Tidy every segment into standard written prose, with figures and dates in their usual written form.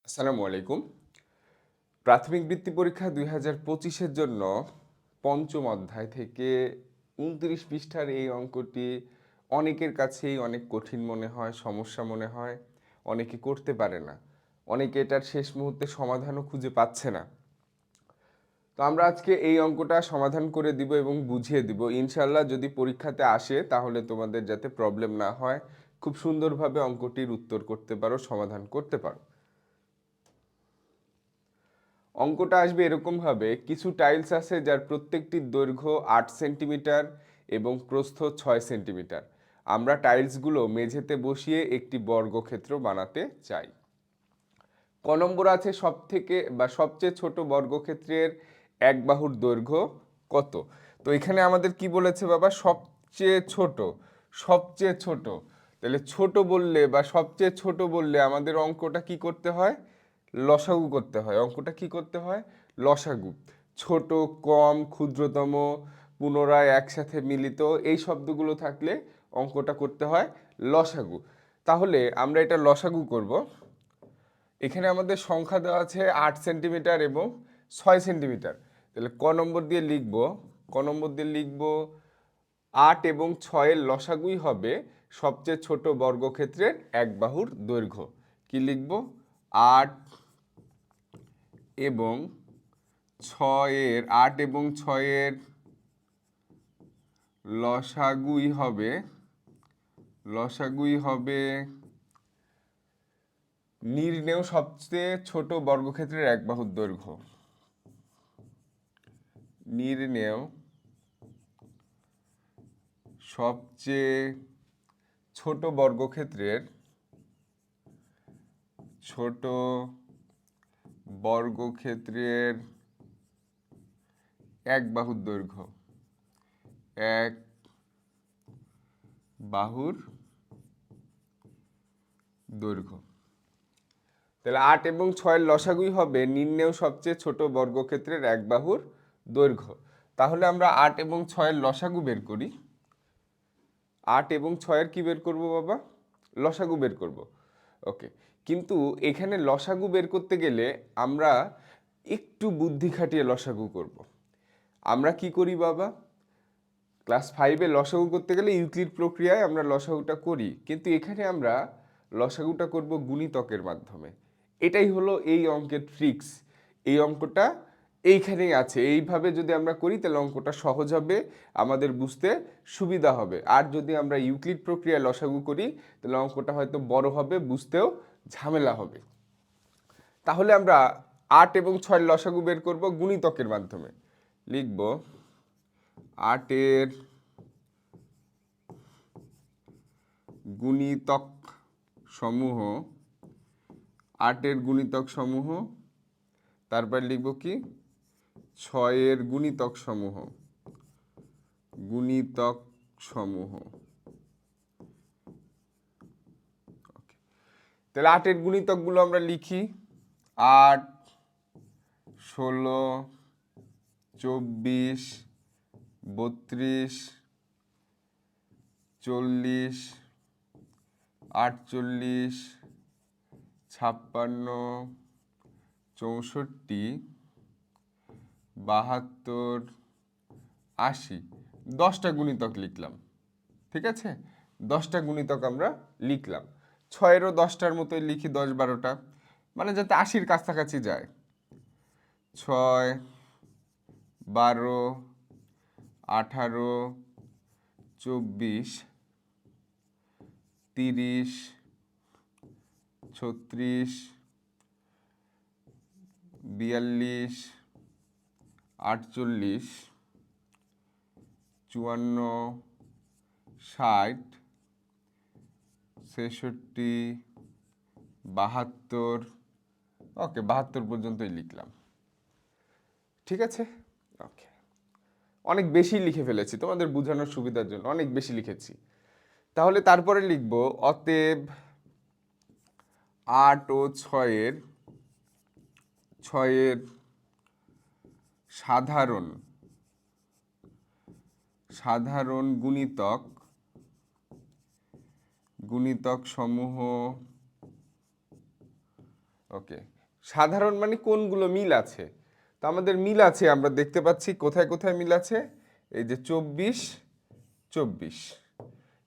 আসসালামু আলাইকুম। প্রাথমিক বৃত্তি পরীক্ষা ২০২৫-এর জন্য পঞ্চম অধ্যায় থেকে ২৯ পৃষ্ঠার এই অঙ্কটি অনেকের কাছেই অনেক কঠিন মনে হয়, সমস্যা মনে হয়, অনেকে করতে পারে না, অনেকে এটার শেষ মুহূর্তে সমাধানও খুঁজে পাচ্ছে না। তো আমরা আজকে এই অঙ্কটা সমাধান করে দিব এবং বুঝিয়ে দিব। ইনশাল্লাহ যদি পরীক্ষাতে আসে তাহলে তোমাদের যাতে প্রবলেম না হয়, খুব সুন্দরভাবে অঙ্কটির উত্তর করতে পারো, সমাধান করতে পারো। অঙ্কটা আসবে এরকমভাবে, কিছু টাইলস আছে যার প্রত্যেকটির দৈর্ঘ্য 8 সেন্টিমিটার এবং প্রস্থ 6 সেন্টিমিটার। আমরা টাইলসগুলো মেঝেতে বসিয়ে একটি বর্গক্ষেত্র বানাতে চাই। ক নম্বর আছে সবচেয়ে ছোট বর্গক্ষেত্রের এক বাহুর দৈর্ঘ্য কত। তো এখানে আমাদের কি বলেছে বাবা, সবচেয়ে ছোট। সবচেয়ে ছোট, তাহলে ছোট বললে বা সবচেয়ে ছোট বললে আমাদের অঙ্কটা কি করতে হয়, লসাগু করতে হয়। অঙ্কটা কি করতে হয়, লসাগু। ছোট, কম, ক্ষুদ্রতম, পুনরায় একসাথে মিলিত, এই শব্দগুলো থাকলে অঙ্কটা করতে হয় লসাগু। তাহলে আমরা এটা লসাগু করব। এখানে আমাদের সংখ্যা দেওয়া আছে 8 সেন্টিমিটার এবং 6 সেন্টিমিটার। তাহলে ক নম্বর দিয়ে লিখব 8 এবং 6-এর লসাগুই হবে সবচেয়ে ছোট বর্গক্ষেত্রের এক বাহুর দৈর্ঘ্য। কি লিখব, 8 এবং 6-এর লসাগুই হবে নির্ণেয় সবচেয়ে ছোট বর্গক্ষেত্রের এক বাহুর দৈর্ঘ্য। নির্ণেয় সবচেয়ে ছোট বর্গক্ষেত্রের এক বাহুর দৈর্ঘ্য। এক বাহুর দৈর্ঘ্য। তাহলে 8 এবং 6-এর লসাগুই হবে নির্ণেয় সবচেয়ে ছোট বর্গক্ষেত্রের এক বাহুর দৈর্ঘ্য। তাহলে আমরা 8 এবং 6-এর লসাগু বের করি। 8 এবং 6-এর কি বের করব বাবা, লসাগু বের করব। ওকে, কিন্তু এখানে লসাগু বের করতে গেলে আমরা একটু বুদ্ধি খাটিয়ে লসাগু করব। আমরা কি করি বাবা, ক্লাস 5-এ লসাগু করতে গেলে ইউক্লিড প্রক্রিয়ায় আমরা লসাগুটা করি, কিন্তু এখানে আমরা লসাগুটা করব গুণিতকের মাধ্যমে। এটাই হলো এই অঙ্কের ট্রিক্স। এই অঙ্কটা এইখানেই আছে। এইভাবে যদি আমরা করি তাহলে অঙ্কটা সহজ হবে, আমাদের বুঝতে সুবিধা হবে। আর যদি আমরা ইউক্লিড প্রক্রিয়ায় লসাগু করি তাহলে অঙ্কটা হয়তো বড় হবে, বুঝতেও ঝামেলা হবে। তাহলে আমরা 8 এবং 6-এর লসাগু বের করব গুণিতকের মাধ্যমে। লিখব 8-এর গুণিতক সমূহ, 8-এর গুণিতক সমূহ, তারপর লিখব কি 6-এর গুণিতক সমূহ। তাহলে 8-এর গুণিতকগুলো আমরা লিখি, 8, 16, 24, 32, 40, 48, 56, 64, 72, 80। 10টা গুণিতক লিখলাম, ঠিক আছে? 10টা গুণিতক আমরা লিখলাম। 6-এরও 10টার মতোই লিখি, 10-12টা, মানে যাতে 80-র কাছাকাছি যায়। 6, 12, 18, 24, 30, 36, 42, 48, 54, 60, 66, 72। ওকে, 72 পর্যন্তই লিখলাম, ঠিক আছে? ওকে, অনেক বেশি লিখে ফেলেছি তোমাদের বোঝানোর সুবিধার জন্য, অনেক বেশি লিখেছি। তাহলে তারপরে লিখব অতএব 8 ও 6-এর সাধারণ গুণিতক সমূহ। ওকে, সাধারণ মানে কোনগুলো মিল আছে? তো আমাদের মিল আছে, আমরা দেখতে পাচ্ছি কোথায় কোথায় মিল আছে। এই যে 24 24,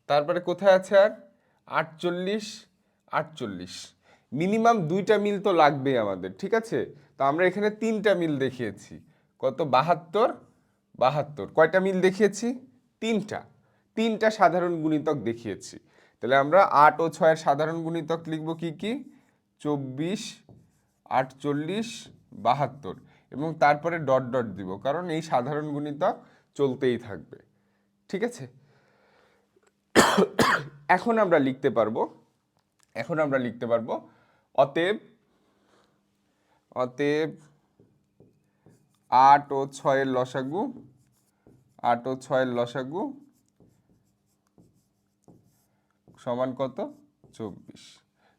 তারপরে কোথায় আছে আর 48 48। মিনিমাম 2টা মিল তো লাগবেই আমাদের, ঠিক আছে? তো আমরা এখানে 3টা মিল দেখিয়েছি। কত? 72 72। কয়টা মিল দেখিয়েছি? 3টা। 3টা সাধারণ গুণিতক দেখিয়েছি। তাহলে আমরা 8 ও 6-এর সাধারণ গুণিতক লিখব কি কি? 24 48 72, এবং তারপরে ডট ডট দিব, কারণ এই সাধারণ গুণিতক চলতেই থাকবে, ঠিক আছে? এখন আমরা লিখতে পারবো অতএব অতএব 8 ও 6-এর লসাগু 8 ও 6-এর লসাগু সমান কত? 24।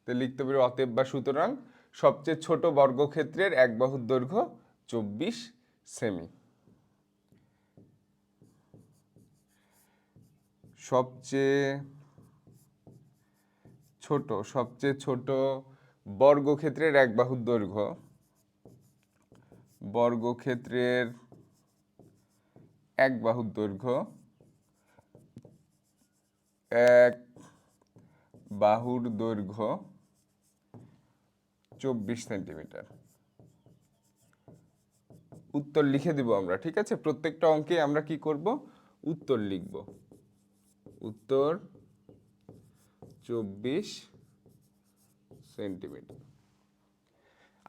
তো লিখতে পারি অতএব বা সুতরাং সবচেয়ে ছোট বর্গক্ষেত্রের এক বাহুর দৈর্ঘ্য 24 সেমি। সবচেয়ে ছোট বর্গক্ষেত্রের এক বাহুর দৈর্ঘ্য এক 24 সেন্টিমিটার। উত্তর লিখে দিব আমরা, ঠিক আছে? প্রত্যেকটা অঙ্কে আমরা কি করব? উত্তর লিখব। উত্তর 24 সেন্টিমিটার।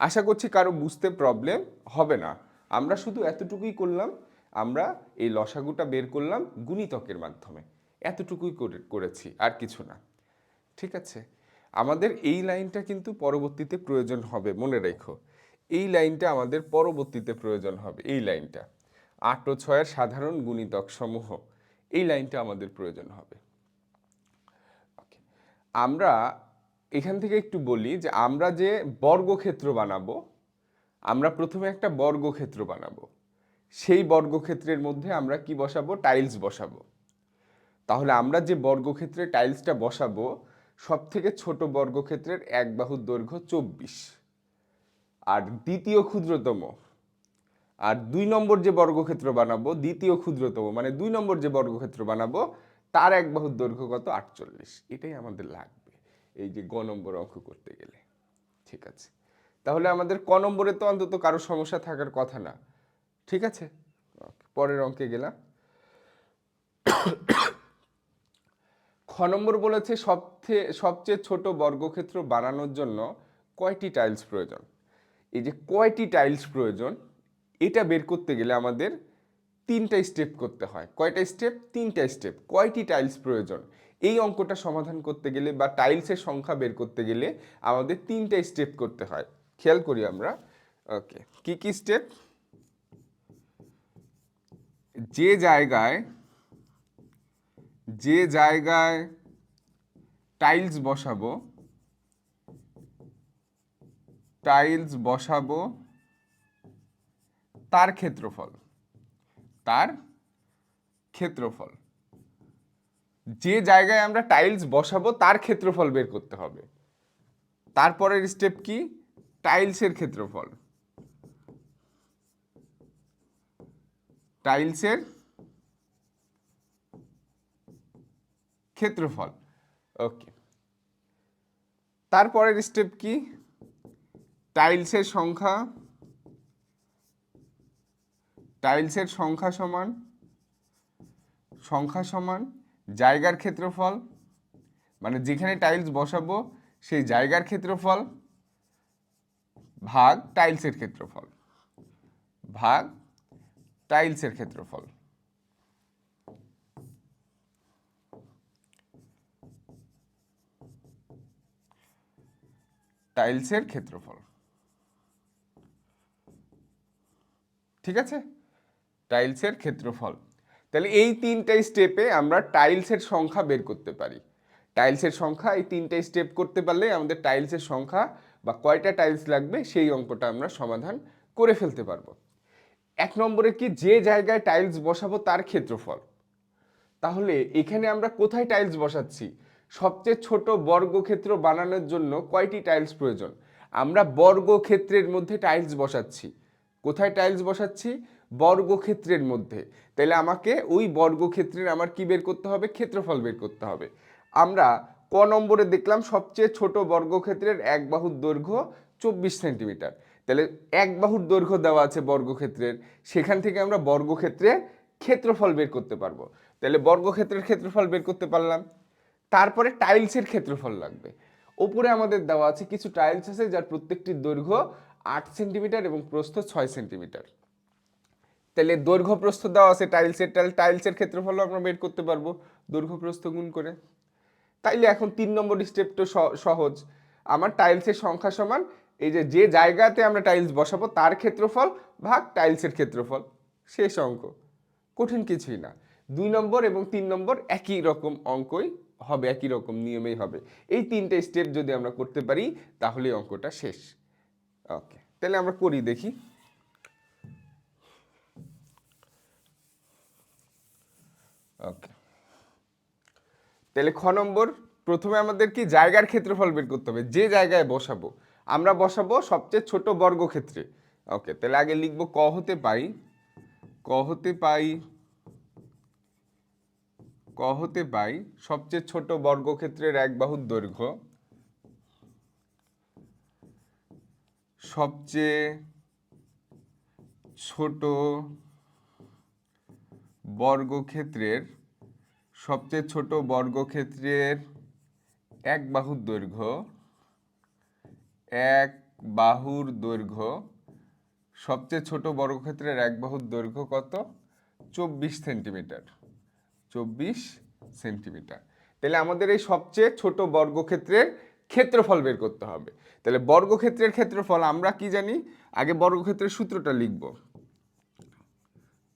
আশা করছি কারো বুঝতে প্রবলেম হবে না। আমরা শুধু এতটুকুই করলাম, আমরা এই লসাগুটা বের করলাম গুণিতকের মাধ্যমে, এতটুকুই করেছি, আর কিছু না, ঠিক আছে? আমাদের এই লাইনটা কিন্তু পরবর্তীতে প্রয়োজন হবে, মনে রেখো। এই লাইনটা আমাদের পরবর্তীতে প্রয়োজন হবে, এই লাইনটা 8 ও 6-এর সাধারণ গুণিতক সমূহ, এই লাইনটা আমাদের প্রয়োজন হবে। আমরা এখান থেকে একটু বলি যে আমরা যে বর্গক্ষেত্র বানাবো, আমরা প্রথমে একটা বর্গক্ষেত্র বানাবো। সেই বর্গক্ষেত্রের মধ্যে আমরা কি বসাবো? টাইলস বসাবো। তাহলে আমরা যে বর্গক্ষেত্রে টাইলসটা বসাবো, সব থেকে ছোট বর্গক্ষেত্রের এক বাহুর দৈর্ঘ্য 24, আর দ্বিতীয় ক্ষুদ্রতম, আর 2 নম্বর যে বর্গক্ষেত্র বানাবো, দ্বিতীয় ক্ষুদ্রতম মানে 2 নম্বর যে বর্গক্ষেত্র বানাবো, তার এক বাহুর দৈর্ঘ্য কত? 48। এটাই আমাদের লাগবে এই যে গ নম্বর অঙ্ক করতে গেলে, ঠিক আছে? তাহলে আমাদের ক নম্বরে তো অন্তত কারো সমস্যা থাকার কথা না, ঠিক আছে? পরের অঙ্কে গেলাম। খ নম্বর বলেছে সবচেয়ে ছোট বর্গক্ষেত্র বানানোর জন্য কয়টি টাইলস প্রয়োজন? এই যে কয়টি টাইলস প্রয়োজন, এটা বের করতে গেলে আমাদের 3টা স্টেপ করতে হয়। কয়টা স্টেপ? 3টা স্টেপ। কয়টি টাইলস প্রয়োজন, এই অঙ্কটা সমাধান করতে গেলে বা টাইলসের সংখ্যা বের করতে গেলে আমাদের 3টা স্টেপ করতে হয়। খেয়াল করি আমরা। ওকে, কি কি স্টেপ? যে জায়গায় টাইলস বসাবো তার ক্ষেত্রফল যে জায়গায় আমরা টাইলস বসাবো তার ক্ষেত্রফল বের করতে হবে। তারপরের স্টেপ কি? টাইলসের ক্ষেত্রফল। ওকে, তারপরের স্টেপ কি? টাইলসের সংখ্যা সমান জায়গার ক্ষেত্রফল, মানে যেখানে টাইলস বসাবো সেই জায়গার ক্ষেত্রফল ভাগ টাইলসের ক্ষেত্রফল। টাইলসের ক্ষেত্রফল, ঠিক আছে? টাইলসের ক্ষেত্রফল। তাহলে এই 3টা স্টেপে আমরা টাইলসের সংখ্যা বের করতে পারি। টাইলসের সংখ্যা, এই 3টা স্টেপ করতে পারলে আমাদের টাইলসের সংখ্যা বা কয়টা টাইলস লাগবে সেই অঙ্কটা আমরা সমাধান করে ফেলতে পারবো। 1 নম্বরে কি? যে জায়গায় টাইলস বসাবো তার ক্ষেত্রফল। তাহলে এখানে আমরা কোথায় টাইলস বসাচ্ছি? সবচেয়ে ছোট বর্গক্ষেত্র বানানোর জন্য কয়টি টাইলস প্রয়োজন? আমরা বর্গক্ষেত্রের মধ্যে টাইলস বসাচ্ছি। কোথায় টাইলস বসাচ্ছি? বর্গক্ষেত্রের মধ্যে। তাহলে আমাকে ওই বর্গক্ষেত্রের আমার কি বের করতে হবে? ক্ষেত্রফল বের করতে হবে। আমরা ক নম্বরে দেখলাম সবচেয়ে ছোট বর্গক্ষেত্রের এক বাহুর দৈর্ঘ্য 24 সেন্টিমিটার। তাহলে এক বাহুর দৈর্ঘ্য দেওয়া আছে বর্গক্ষেত্রের, সেখান থেকে আমরা বর্গক্ষেত্রের ক্ষেত্রফল বের করতে পারবো। তাহলে বর্গক্ষেত্রের ক্ষেত্রফল বের করতে পারলাম। তারপরে টাইলসের ক্ষেত্রফল লাগবে। ওপরে আমাদের দেওয়া আছে কিছু টাইলস আছে যার প্রত্যেকটির দৈর্ঘ্য 8 সেন্টিমিটার এবং প্রস্থ 6 সেন্টিমিটার। তাহলে দৈর্ঘ্য প্রস্থ দেওয়া আছে টাইলসের, তাহলে টাইলসের ক্ষেত্রফল আমরা বের করতে পারবো দৈর্ঘ্য প্রস্থ গুণ করে। তাইলে এখন 3 নম্বর স্টেপটা সহজ। আমার টাইলসের সংখ্যা সমান এই যে জায়গাতে আমরা টাইলস বসাবো তার ক্ষেত্রফল ভাগ টাইলসের ক্ষেত্রফল, শেষ অঙ্ক। কঠিন কিছুই না। 2 নম্বর এবং 3 নম্বর একই রকম অঙ্কই হবে, একই রকম নিয়মেই হবে। এই 3টে স্টেপ যদি আমরা করতে পারি তাহলে অঙ্কটা শেষ। ওকে, তাহলে আমরা করি দেখি। ওকে, তাহলে খ নম্বর, প্রথমে আমাদের কি জায়গার ক্ষেত্রফল বের করতে হবে, যে জায়গায় বসাবো। আমরা বসাবো সবচেয়ে ছোট বর্গক্ষেত্রে। ওকে, তাহলে আগে লিখবো ক হতে পাই, ক হতে পাই, ক হতে পাই সবচেয়ে ছোট বর্গক্ষেত্রের এক বাহুর দৈর্ঘ্য, সবচেয়ে ছোট বর্গক্ষেত্রের, সবচেয়ে ছোট বর্গক্ষেত্রের এক বাহুর দৈর্ঘ্য, এক বাহুর দৈর্ঘ্য, সবচেয়ে ছোট বর্গক্ষেত্রের এক বাহুর দৈর্ঘ্য কত? 24 সেন্টিমিটার। 24 সেন্টিমিটার। তাহলে আমাদের এই সবচেয়ে ছোট বর্গক্ষেত্রের ক্ষেত্রফল বের করতে হবে। তাহলে বর্গক্ষেত্রের ক্ষেত্রফল আমরা কি জানি? আগে বর্গক্ষেত্রের সূত্রটা লিখব,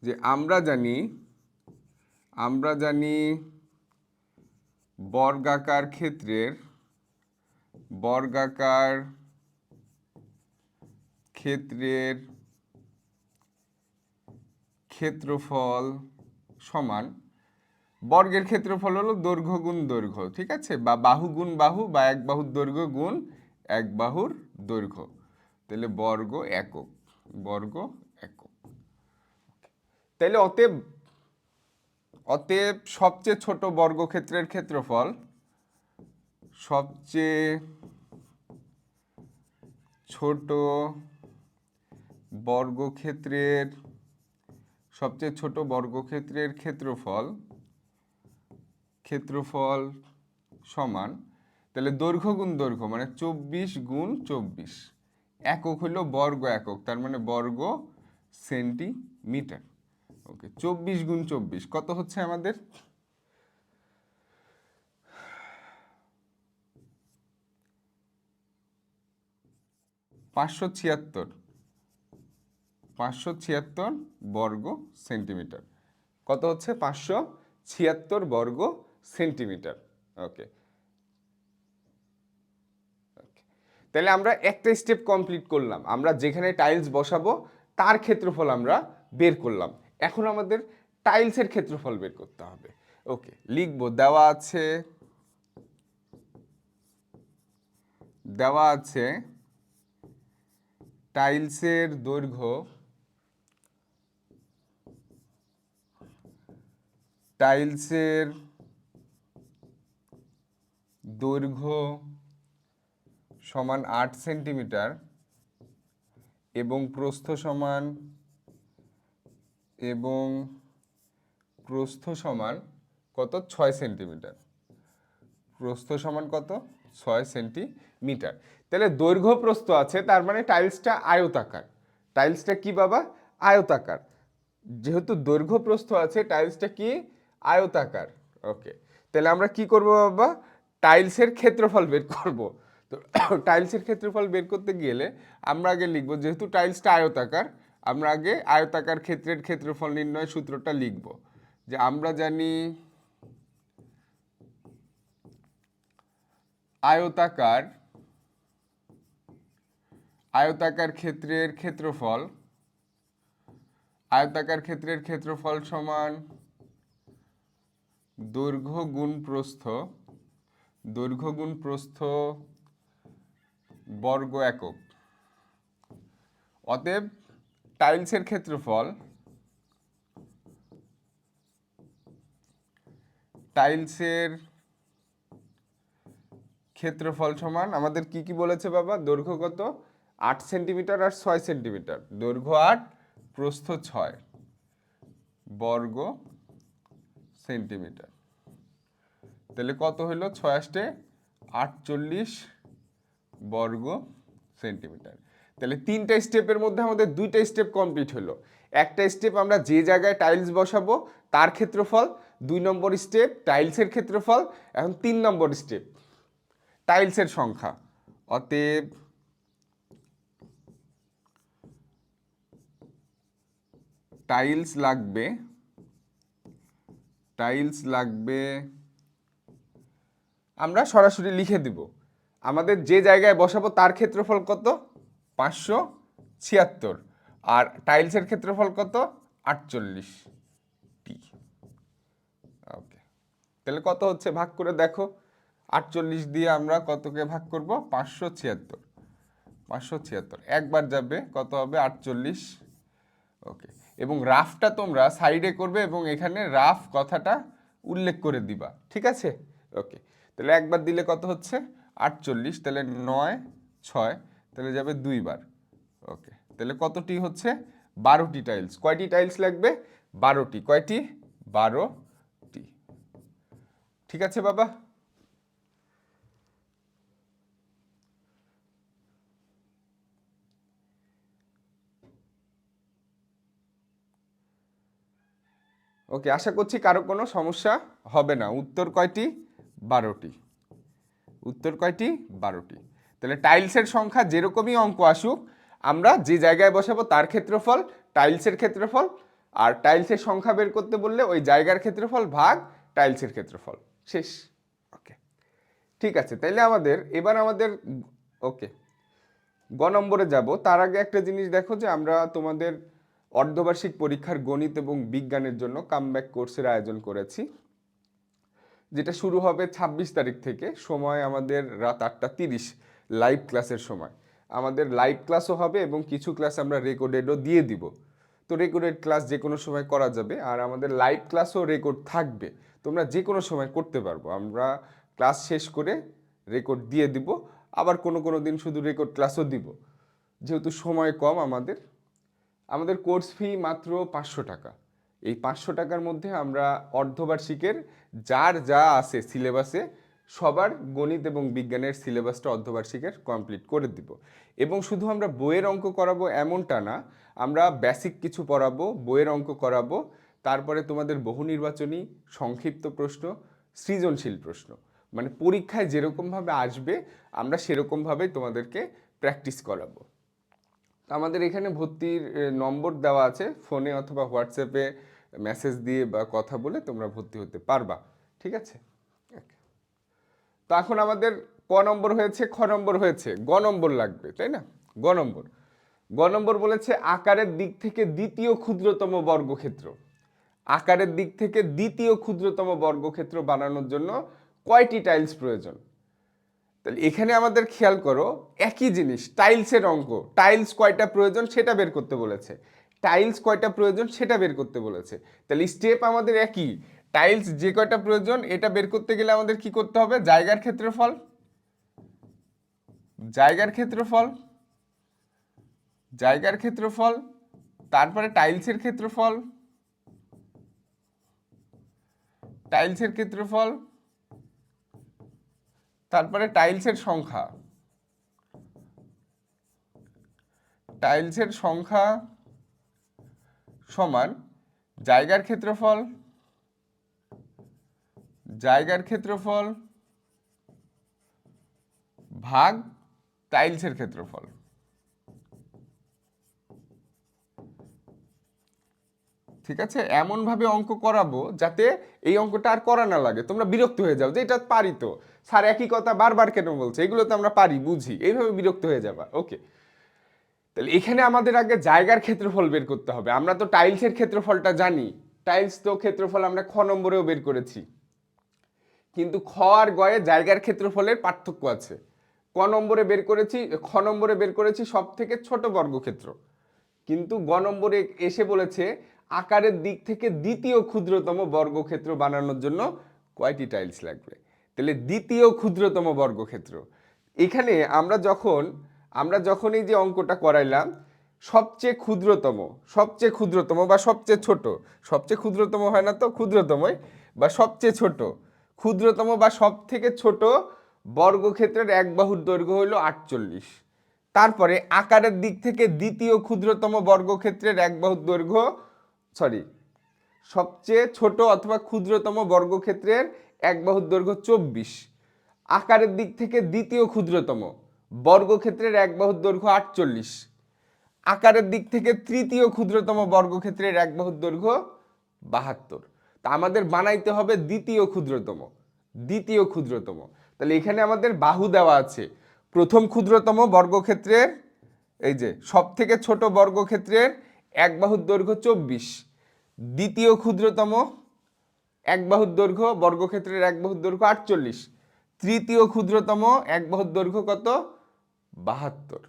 যে আমরা জানি বর্গাকার ক্ষেত্রের, বর্গাকার ক্ষেত্রের ক্ষেত্রফল সমান, বর্গের ক্ষেত্রফল হলো দৈর্ঘ্য গুণ দৈর্ঘ্য, ঠিক আছে, বা বাহু গুণ বাহু, বা এক বাহুর দৈর্ঘ্য গুণ এক বাহুর দৈর্ঘ্য। তাহলে বর্গ একক, বর্গ একক। তাহলে অতএব সবচেয়ে ছোট বর্গক্ষেত্রের ক্ষেত্রফল, সবচেয়ে ছোট বর্গক্ষেত্রের, সবচেয়ে ছোট বর্গক্ষেত্রের ক্ষেত্রফল, ক্ষেত্রফল সমান, তাহলে দৈর্ঘ্য গুণ দৈর্ঘ্য মানে 24 গুণ 24, একক হলো বর্গ একক, তার মানে বর্গ সেন্টিমিটার। ওকে, 24 গুণ 24 কত হচ্ছে আমাদের? 576, 576 বর্গ সেন্টিমিটার। কত হচ্ছে? 576 বর্গ সেন্টিমিটার। ওকে, তাহলে আমরা একটা স্টেপ কমপ্লিট করলাম, আমরা যেখানে টাইলস বসাবো তার ক্ষেত্রফল আমরা বের করলাম। এখন আমাদের টাইলসের ক্ষেত্রফল বের করতে হবে। ওকে, লিখবো, দেওয়া আছে, দেওয়া আছে টাইলসের দৈর্ঘ্য, টাইলসের দৈর্ঘ্য সমান 8 সেন্টিমিটার এবং প্রস্থ সমান, এবং প্রস্থ সমান কত? 6 সেন্টিমিটার। প্রস্থ সমান কত? 6 সেন্টিমিটার। তাহলে দৈর্ঘ্য প্রস্থ আছে, তার মানে টাইলসটা আয়তাকার। টাইলসটা কি বাবা? আয়তাকার। যেহেতু দৈর্ঘ্য প্রস্থ আছে, টাইলসটা কি? আয়তাকার। ওকে, তাহলে আমরা কি করব বাবা? টাইলসের ক্ষেত্রফল বের করব। তো টাইলসের ক্ষেত্রফল বের করতে গেলে আমরা আগে লিখব, যেহেতু টাইলসটা আয়তাকার, আমরা আগে আয়তাকার ক্ষেত্রের ক্ষেত্রফল নির্ণয় সূত্রটা লিখব, যে আমরা জানি আয়তাকার, আয়তাকার ক্ষেত্রের ক্ষেত্রফল, আয়তাকার ক্ষেত্রের ক্ষেত্রফল সমান দৈর্ঘ্য গুণ প্রস্থ, দৈর্ঘ্য গুণ প্রস্থ বর্গ একক। অতএব টাইলসের ক্ষেত্রফল সমান আমাদের কি কি বলেছে বাবা? দৈর্ঘ্য কত? 8 সেন্টিমিটার আর 6 সেন্টিমিটার। দৈর্ঘ্য 8, প্রস্থ 6 বর্গ সেন্টিমিটার। তাহলে কত হলো? 6 48 বর্গ সেন্টিমিটার। তাহলে 3টা স্টেপের মধ্যে আমাদের 2টা স্টেপ কমপ্লিট হলো। একটা স্টেপ আমরা যে জায়গায় টাইলস বসাবো তার ক্ষেত্রফল, 2 নম্বর স্টেপ টাইলসের ক্ষেত্রফল, এখন 3 নম্বর স্টেপ টাইলসের সংখ্যা। অতএব টাইলস লাগবে আমরা সরাসরি লিখে দিব। আমাদের যে জায়গায় বসাবো তার ক্ষেত্রফল কত? 576। আর টাইলসের ক্ষেত্রফল কত? 48 টি। ওকে, তাহলে কত হচ্ছে ভাগ করে দেখো। 48 দিয়ে আমরা কতকে ভাগ করব? 576 একবার যাবে, কত হবে? 48। ওকে, এবং রাফটা তোমরা সাইডে করবে এবং এখানে রাফ কথাটা উল্লেখ করে দিবা, ঠিক আছে? ওকে, তাহলে একবার দিলে কত হচ্ছে? 48। তাহলে 9 6, তাহলে যাবে 2 বার। ওকে, তাহলে কতটি হচ্ছে? 12টি টাইলস। কয়টি টাইলস লাগবে? 12টি। কয়টি? 12টি। ঠিক আছে বাবা? ওকে, আশা করছি কারো কোনো সমস্যা হবে না। উত্তর কয়টি? 12টি। উত্তর কয়টি? 12টি। তাহলে টাইলসের সংখ্যা যেরকমই অঙ্ক আসুক, আমরা যে জায়গায় বসাবো তার ক্ষেত্রফল, টাইলসের ক্ষেত্রফল, আর টাইলসের সংখ্যা বের করতে বললে ওই জায়গার ক্ষেত্রফল ভাগ টাইলসের ক্ষেত্রফল, শেষ। ওকে, ঠিক আছে। তাইলে এবার আমাদের ওকে গ নম্বরে যাব। তার আগে একটা জিনিস দেখো যে আমরা তোমাদের অর্ধবার্ষিক পরীক্ষার গণিত এবং বিজ্ঞানের জন্য কামব্যাক কোর্সের আয়োজন করেছি, যেটা শুরু হবে 26 তারিখ থেকে। সময় আমাদের রাত 8টা 30, লাইভ ক্লাসের সময়। আমাদের লাইভ ক্লাসও হবে এবং কিছু ক্লাস আমরা রেকর্ডেডও দিয়ে দিব। তো রেকর্ডেড ক্লাস যে কোনো সময় করা যাবে, আর আমাদের লাইভ ক্লাসও রেকর্ড থাকবে, তোমরা যে কোনো সময় করতে পারবো। আমরা ক্লাস শেষ করে রেকর্ড দিয়ে দিব, আবার কোনো কোনো দিন শুধু রেকর্ড ক্লাসও দিব, যেহেতু সময় কম। আমাদের কোর্স ফি মাত্র 500 টাকা। এই 500 টাকার মধ্যে আমরা অর্ধবার্ষিকের যার যা আছে সিলেবাসে, সবার গণিত এবং বিজ্ঞানের সিলেবাসটা অর্ধবার্ষিকের কমপ্লিট করে দিব। এবং শুধু আমরা বইয়ের অঙ্ক করাবো এমনটা না, আমরা বেসিক কিছু পড়াবো, বইয়ের অঙ্ক করাবো, তারপরে তোমাদের বহু নির্বাচনী, সংক্ষিপ্ত প্রশ্ন, সৃজনশীল প্রশ্ন, মানে পরীক্ষায় যেরকমভাবে আসবে আমরা সেরকমভাবেই তোমাদেরকে প্র্যাকটিস করাবো। আমাদের এখানে ভর্তির নম্বর দেওয়া আছে, ফোনে অথবা হোয়াটসঅ্যাপে মেসেজ দিয়ে বা কথা বলে তোমরা ভর্তি হতে পারবা, ঠিক আছে? তো এখন আমাদের ক নম্বর হয়েছে, খ নম্বর হয়েছে, গ নম্বর লাগবে, তাই না? গ নম্বর বলেছে আকারের দিক থেকে দ্বিতীয় ক্ষুদ্রতম বর্গক্ষেত্র। আকারের দিক থেকে দ্বিতীয় ক্ষুদ্রতম বর্গক্ষেত্র বানানোর জন্য কয়টি টাইলস প্রয়োজন? তাহলে এখানে আমাদের খেয়াল করো, একই জিনিস, টাইলসের অঙ্ক। টাইলস কয়টা প্রয়োজন সেটা বের করতে বলেছে, টাইলস কয়টা প্রয়োজন সেটা বের করতে বলেছে। তাহলে স্টেপ আমাদের একই, টাইলস যে কয়টা প্রয়োজন এটা বের করতে গেলে আমাদের কি করতে হবে? জায়গার ক্ষেত্রফল, জায়গার ক্ষেত্রফল, তারপরে টাইলসের ক্ষেত্রফল, তারপরে টাইলসের সংখ্যা সমান জায়গার ক্ষেত্রফল ভাগ টাইলসের ক্ষেত্রফল। ঠিক আছে? এমনভাবে অঙ্ক করাবো যাতে এই অঙ্কটা আর করা না লাগে, তোমরা বিরক্ত হয়ে যাও যে এটা পারি তো, স্যার একই কথা বারবার কেন বলছে, এগুলো তো আমরা পারি বুঝি, এইভাবে বিরক্ত হয়ে যাবা। ওকে, তাহলে এখানে আমাদের আগে জায়গার ক্ষেত্রফল বের করতে হবে। আমরা তো টাইলসের ক্ষেত্রফলটা জানি, টাইলস তো ক্ষেত্রফল আমরা খ নম্বরেও বের করেছি, কিন্তু খ আর গয়ে জায়গার ক্ষেত্রফলের পার্থক্য আছে। ক নম্বরে বের করেছি, খ নম্বরে বের করেছি সব থেকে ছোট বর্গক্ষেত্র, কিন্তু গ নম্বরে এসে বলেছে আকারের দিক থেকে দ্বিতীয় ক্ষুদ্রতম বর্গক্ষেত্র বানানোর জন্য কয়টি টাইলস লাগবে। তাহলে দ্বিতীয় ক্ষুদ্রতম বর্গক্ষেত্র, এখানে আমরা যখন এই যে অঙ্কটা করাইলাম, সবচেয়ে ক্ষুদ্রতম বা সবচেয়ে ছোট, সবচেয়ে ক্ষুদ্রতম হয় না তো, ক্ষুদ্রতমই বা সবচেয়ে ছোট, ক্ষুদ্রতম বা সব থেকে ছোট বর্গক্ষেত্রের এক বাহুর দৈর্ঘ্য হলো 48। তারপরে আকারের দিক থেকে দ্বিতীয় ক্ষুদ্রতম বর্গক্ষেত্রের এক বাহুর দৈর্ঘ্য, সবচেয়ে ছোট অথবা ক্ষুদ্রতম বর্গক্ষেত্রের এক বাহুর দৈর্ঘ্য 24। আকারের দিক থেকে দ্বিতীয় ক্ষুদ্রতম বর্গক্ষেত্রের এক বাহুর দৈর্ঘ্য 48। আকারের দিক থেকে তৃতীয় ক্ষুদ্রতম বর্গক্ষেত্রের এক বাহুর দৈর্ঘ্য 72। তা আমাদের বানাইতে হবে দ্বিতীয় ক্ষুদ্রতম। তাহলে এখানে আমাদের বাহু দেওয়া আছে। প্রথম ক্ষুদ্রতম বর্গক্ষেত্রের, এই যে সব থেকে ছোট বর্গক্ষেত্রের এক বাহুর দৈর্ঘ্য 24, দ্বিতীয় ক্ষুদ্রতম এক বাহুর দৈর্ঘ্য বর্গক্ষেত্রের এক বাহুর দৈর্ঘ্য 48, তৃতীয় ক্ষুদ্রতম এক বাহুর দৈর্ঘ্য কত, 72।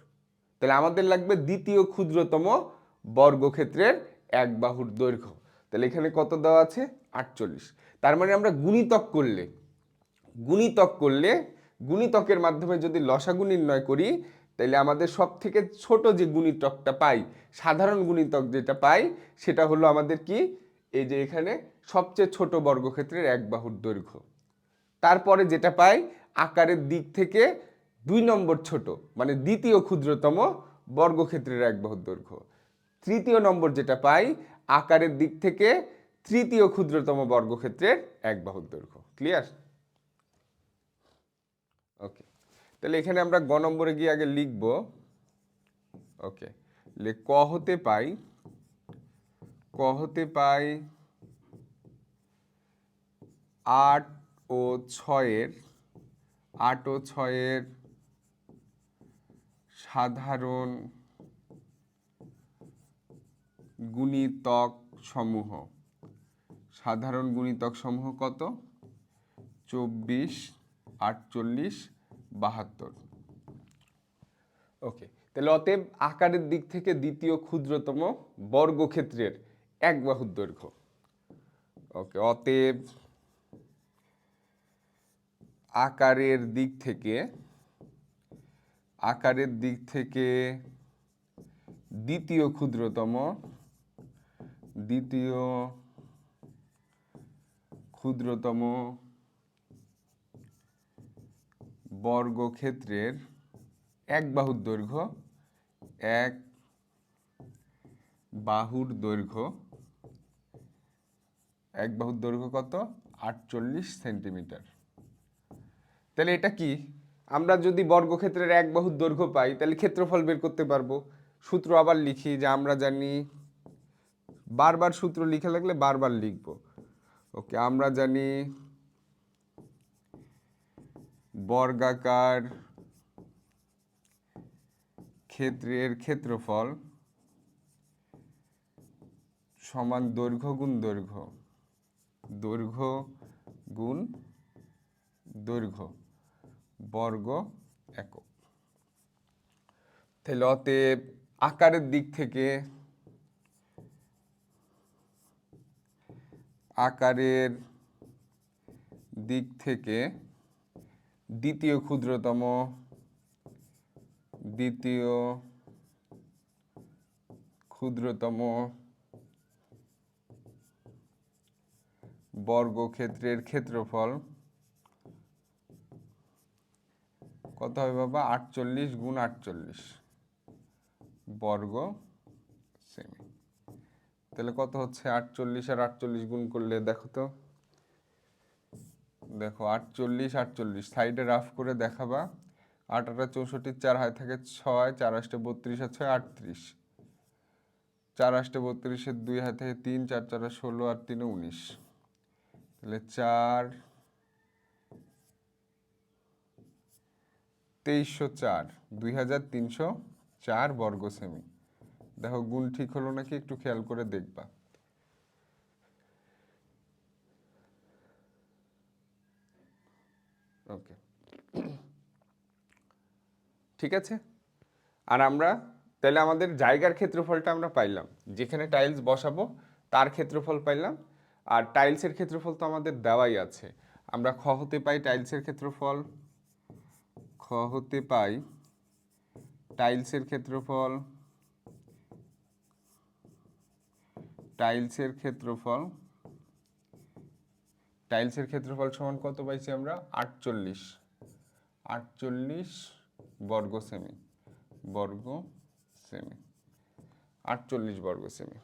তাহলে আমাদের লাগবে দ্বিতীয় ক্ষুদ্রতম বর্গক্ষেত্রের এক বাহুর দৈর্ঘ্য। তাহলে এখানে কত দেওয়া আছে, 48। তার মানে আমরা গুণিতকের মাধ্যমে যদি লসাগু নির্ণয় করি, তাহলে আমাদের সব থেকে ছোট যে গুণিতকটা পাই, সাধারণ গুণিতক যেটা পাই, সেটা হলো আমাদের কি, এই যে এখানে সবচেয়ে ছোট বর্গক্ষেত্রের এক বাহুর দৈর্ঘ্য। তারপরে যেটা পাই আকারের দিক থেকে 2 নম্বর ছোট, মানে দ্বিতীয় ক্ষুদ্রতম বর্গক্ষেত্রের এক বাহুর দৈর্ঘ্য। তৃতীয় নম্বর যেটা পাই আকারের দিক থেকে তৃতীয় ক্ষুদ্রতম বর্গক্ষেত্রের এক বাহুর দৈর্ঘ্য। ক্লিয়ার? ওকে, তাহলে এখানে আমরা গ নম্বরে গিয়ে আগে লিখব। ওকে, ক হতে পাই 8 ও 6-এর সাধারণ গুণিতক সমূহ কত, 24, 48, 72। ওকে, তাহলে অতএব আকারের দিক থেকে দ্বিতীয় ক্ষুদ্রতম বর্গক্ষেত্রের এক বাহুর দৈর্ঘ্য। ওকে, অতএব আকারের দিক থেকে দ্বিতীয় ক্ষুদ্রতম বর্গক্ষেত্রের এক বাহুর দৈর্ঘ্য কত, 48 সেন্টিমিটার। তাহলে এটা কি, আমরা যদি বর্গক্ষেত্রের এক বাহুর দৈর্ঘ্য পাই, তাহলে ক্ষেত্রফল বের করতে পারবো। সূত্র আবার লিখি, যে আমরা জানি, বারবার সূত্র লিখে লাগলে বারবার লিখবো। ওকে, আমরা জানি বর্গাকার ক্ষেত্রের ক্ষেত্রফল সমান দৈর্ঘ্য গুণ দৈর্ঘ্য বর্গ একক। তাহলে অতএব আকারের দিক থেকে দ্বিতীয় ক্ষুদ্রতম বর্গক্ষেত্রের ক্ষেত্রফল কত হবে বাবা, 48 গুণ 48 বর্গ সেমি। তাহলে কত হচ্ছে, 48 আর 48 গুণ করলে দেখো 48 সাইডে রাফ করে দেখাবা। 8 8 64, 4 হাতে থাকে 6, 4 8 32 আর 6 38, 4 8 32 এর 2 হাতে থাকে 3, 4 4 16 আর 3 19। তাহলে 2304, 2304 বর্গ সেমি। দেখো গুণ ঠিক হলো নাকি, একটু খেয়াল করে দেখবা। ওকে, ঠিক আছে। আর আমরা তাহলে আমাদের জায়গার ক্ষেত্রফলটা আমরা পাইলাম, যেখানে টাইলস বসাবো তার ক্ষেত্রফল পাইলাম। আর টাইলসের ক্ষেত্রফল তো আমাদের দেওয়াই আছে, আমরা খ হতে পাই টাইলসের ক্ষেত্রফল, খ হতে পাই টাইলসের ক্ষেত্রফল, টাইলসের ক্ষেত্রফল, টাইলসের ক্ষেত্রফল সমান কত পাইছি আমরা? 48, 48 বর্গ সেমি, বর্গ সেমি, 48 বর্গ সেমি।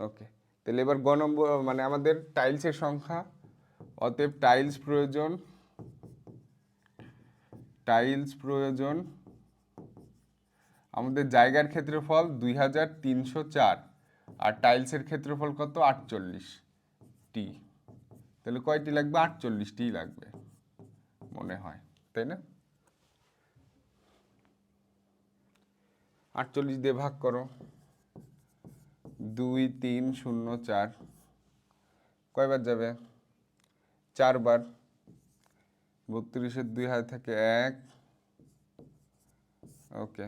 ওকে, তাহলে এবার গ নম্বর মানে আমাদের টাইলসের সংখ্যা, অতএব টাইলস প্রয়োজন, টাইলস প্রয়োজন আমাদের জায়গার ক্ষেত্রফল 2304 আর টাইলসের ক্ষেত্রফল কত? 48 টি। তাহলে কয়টি লাগবে? 48টি লাগবে মনে হয়, তাই না? 48 দিয়ে ভাগ করো, 2304 কয়বার যাবে? 4 বার। 32-এর 2 হাতে থাকে 1, ওকে।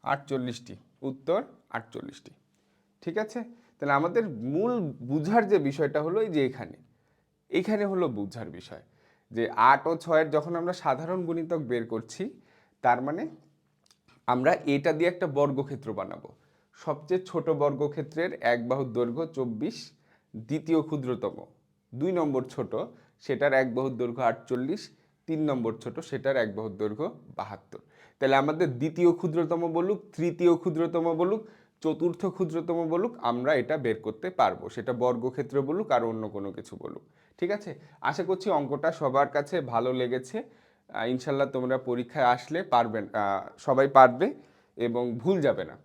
আটচল্লিশটি, উত্তর 48টি। ঠিক আছে, তাহলে আমাদের মূল বুঝার যে বিষয়টা হলো এই যে এখানে হলো বুঝার বিষয় যে 8 ও 6-এর যখন আমরা সাধারণ গুণিতক বের করছি, তার মানে আমরা এটা দিয়ে একটা বর্গক্ষেত্র বানাবো। সবচেয়ে ছোট বর্গক্ষেত্রের এক বাহুর দৈর্ঘ্য 24, দ্বিতীয় ক্ষুদ্রতম 2 নম্বর ছোট সেটার এক বাহুর দৈর্ঘ্য 48, 3 নম্বর ছোট সেটার এক বাহুর দৈর্ঘ্য 72। তাহলে আমাদের দ্বিতীয় ক্ষুদ্রতম বলুক, তৃতীয় ক্ষুদ্রতম বলুক, চতুর্থ ক্ষুদ্রতম বলুক, আমরা এটা বের করতে পারবো, সেটা বর্গক্ষেত্র বলুক আর অন্য কোনো কিছু বলুক। ঠিক আছে, আশা করছি অঙ্কটা সবার কাছে ভালো লেগেছে। ইনশাল্লাহ তোমরা পরীক্ষায় আসলে পারবেন, সবাই পারবে এবং ভুল যাবে না।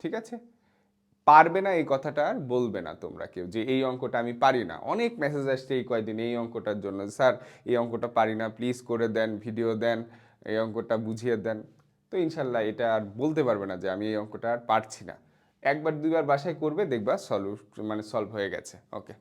ঠিক আছে, পারবে না এই কথাটা আর বলবে না তোমরা কেউ যে এই অঙ্কটা আমি পারি না। অনেক মেসেজ আসছে এই কয়েকদিন এই অঙ্কটার জন্য, স্যার এই অঙ্কটা পারি না, প্লিজ করে দেন, ভিডিও দেন, এই অঙ্কটা বুঝিয়ে দেন। তো ইনশাল্লাহ এটা আর বলতে পারবে না যে আমি এই অঙ্কটা আর পারছি না। একবার দুইবার বাসায় করবে, দেখবা সলভ হয়ে গেছে। ওকে।